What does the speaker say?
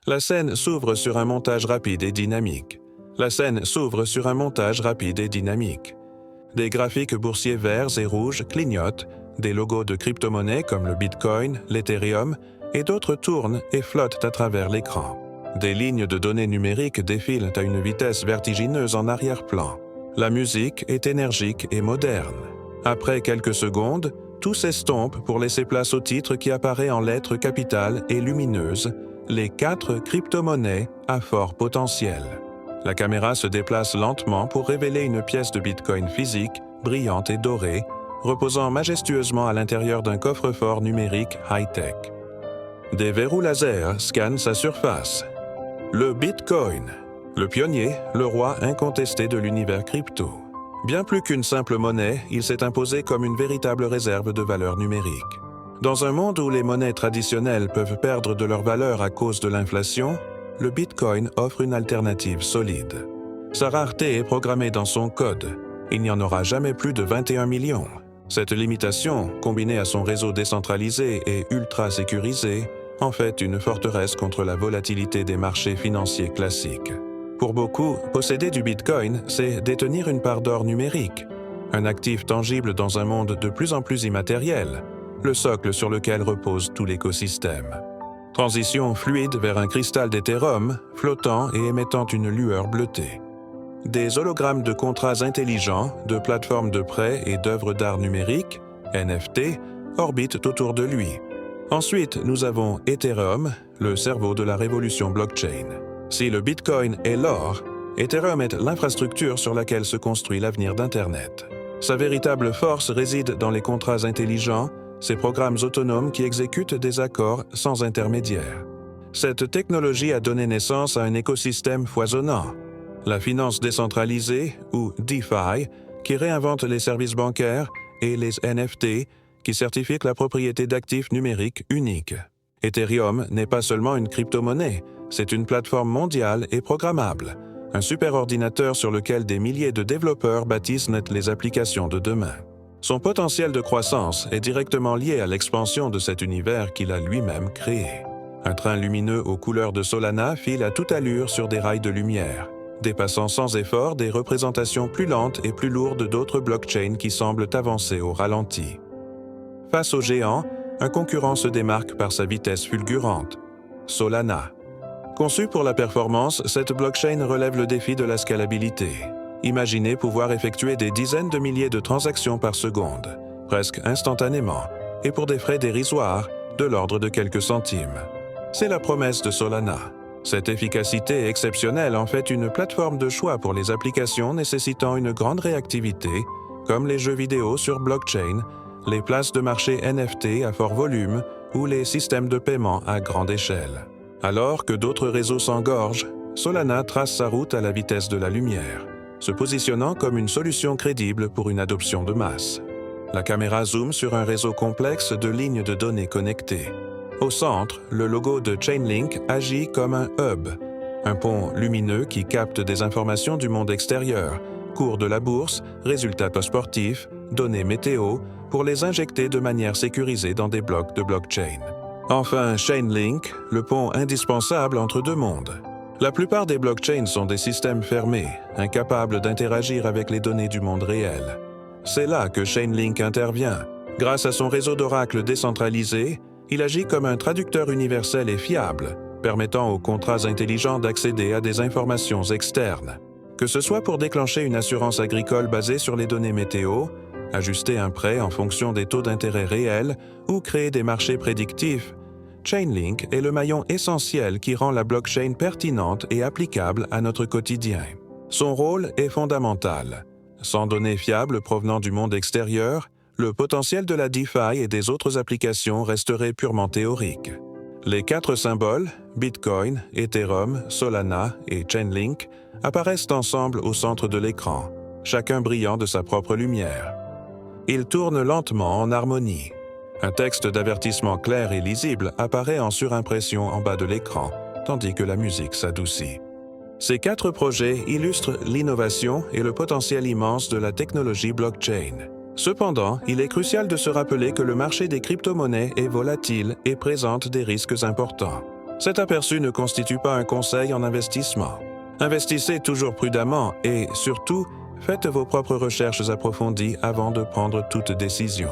La scène s'ouvre sur un montage rapide et dynamique. La scène s'ouvre sur un montage rapide et dynamique. Des graphiques boursiers verts et rouges clignotent, des logos de crypto-monnaies comme le Bitcoin, l'Ethereum et d'autres tournent et flottent à travers l'écran. Des lignes de données numériques défilent à une vitesse vertigineuse en arrière-plan. La musique est énergique et moderne. Après quelques secondes, tout s'estompe pour laisser place au titre qui apparaît en lettres capitales et lumineuses, les 4 crypto-monnaies à fort potentiel. La caméra se déplace lentement pour révéler une pièce de Bitcoin physique, brillante et dorée, reposant majestueusement à l'intérieur d'un coffre-fort numérique high-tech. Des verrous laser scannent sa surface. Le Bitcoin, le pionnier, le roi incontesté de l'univers crypto. Bien plus qu'une simple monnaie, il s'est imposé comme une véritable réserve de valeur numérique. Dans un monde où les monnaies traditionnelles peuvent perdre de leur valeur à cause de l'inflation, le Bitcoin offre une alternative solide. Sa rareté est programmée dans son code. Il n'y en aura jamais plus de 21 millions. Cette limitation, combinée à son réseau décentralisé et ultra sécurisé, en fait une forteresse contre la volatilité des marchés financiers classiques. Pour beaucoup, posséder du Bitcoin, c'est détenir une part d'or numérique, un actif tangible dans un monde de plus en plus immatériel, le socle sur lequel repose tout l'écosystème. Transition fluide vers un cristal d'Ethereum, flottant et émettant une lueur bleutée. Des hologrammes de contrats intelligents, de plateformes de prêt et d'œuvres d'art numériques, NFT, orbitent autour de lui. Ensuite, nous avons Ethereum, le cerveau de la révolution blockchain. Si le Bitcoin est l'or, Ethereum est l'infrastructure sur laquelle se construit l'avenir d'Internet. Sa véritable force réside dans les contrats intelligents, ces programmes autonomes qui exécutent des accords sans intermédiaire. Cette technologie a donné naissance à un écosystème foisonnant. La finance décentralisée, ou DeFi, qui réinvente les services bancaires, et les NFT, qui certifient la propriété d'actifs numériques uniques. Ethereum n'est pas seulement une crypto-monnaie, c'est une plateforme mondiale et programmable, un superordinateur sur lequel des milliers de développeurs bâtissent les applications de demain. Son potentiel de croissance est directement lié à l'expansion de cet univers qu'il a lui-même créé. Un train lumineux aux couleurs de Solana file à toute allure sur des rails de lumière, dépassant sans effort des représentations plus lentes et plus lourdes d'autres blockchains qui semblent avancer au ralenti. Face aux géants, un concurrent se démarque par sa vitesse fulgurante, Solana. Conçue pour la performance, cette blockchain relève le défi de la scalabilité. Imaginez pouvoir effectuer des dizaines de milliers de transactions par seconde, presque instantanément, et pour des frais dérisoires, de l'ordre de quelques centimes. C'est la promesse de Solana. Cette efficacité exceptionnelle en fait une plateforme de choix pour les applications nécessitant une grande réactivité, comme les jeux vidéo sur blockchain, les places de marché NFT à fort volume ou les systèmes de paiement à grande échelle. Alors que d'autres réseaux s'engorgent, Solana trace sa route à la vitesse de la lumière, se positionnant comme une solution crédible pour une adoption de masse. La caméra zoome sur un réseau complexe de lignes de données connectées. Au centre, le logo de Chainlink agit comme un hub, un pont lumineux qui capte des informations du monde extérieur, cours de la bourse, résultats sportifs, données météo, pour les injecter de manière sécurisée dans des blocs de blockchain. Enfin, Chainlink, le pont indispensable entre deux mondes. La plupart des blockchains sont des systèmes fermés, incapables d'interagir avec les données du monde réel. C'est là que Chainlink intervient. Grâce à son réseau d'oracles décentralisé, il agit comme un traducteur universel et fiable, permettant aux contrats intelligents d'accéder à des informations externes. Que ce soit pour déclencher une assurance agricole basée sur les données météo, ajuster un prêt en fonction des taux d'intérêt réels ou créer des marchés prédictifs, Chainlink est le maillon essentiel qui rend la blockchain pertinente et applicable à notre quotidien. Son rôle est fondamental. Sans données fiables provenant du monde extérieur, le potentiel de la DeFi et des autres applications resterait purement théorique. Les 4 symboles, Bitcoin, Ethereum, Solana et Chainlink, apparaissent ensemble au centre de l'écran, chacun brillant de sa propre lumière. Ils tournent lentement en harmonie. Un texte d'avertissement clair et lisible apparaît en surimpression en bas de l'écran, tandis que la musique s'adoucit. Ces 4 projets illustrent l'innovation et le potentiel immense de la technologie blockchain. Cependant, il est crucial de se rappeler que le marché des crypto-monnaies est volatile et présente des risques importants. Cet aperçu ne constitue pas un conseil en investissement. Investissez toujours prudemment et, surtout, faites vos propres recherches approfondies avant de prendre toute décision.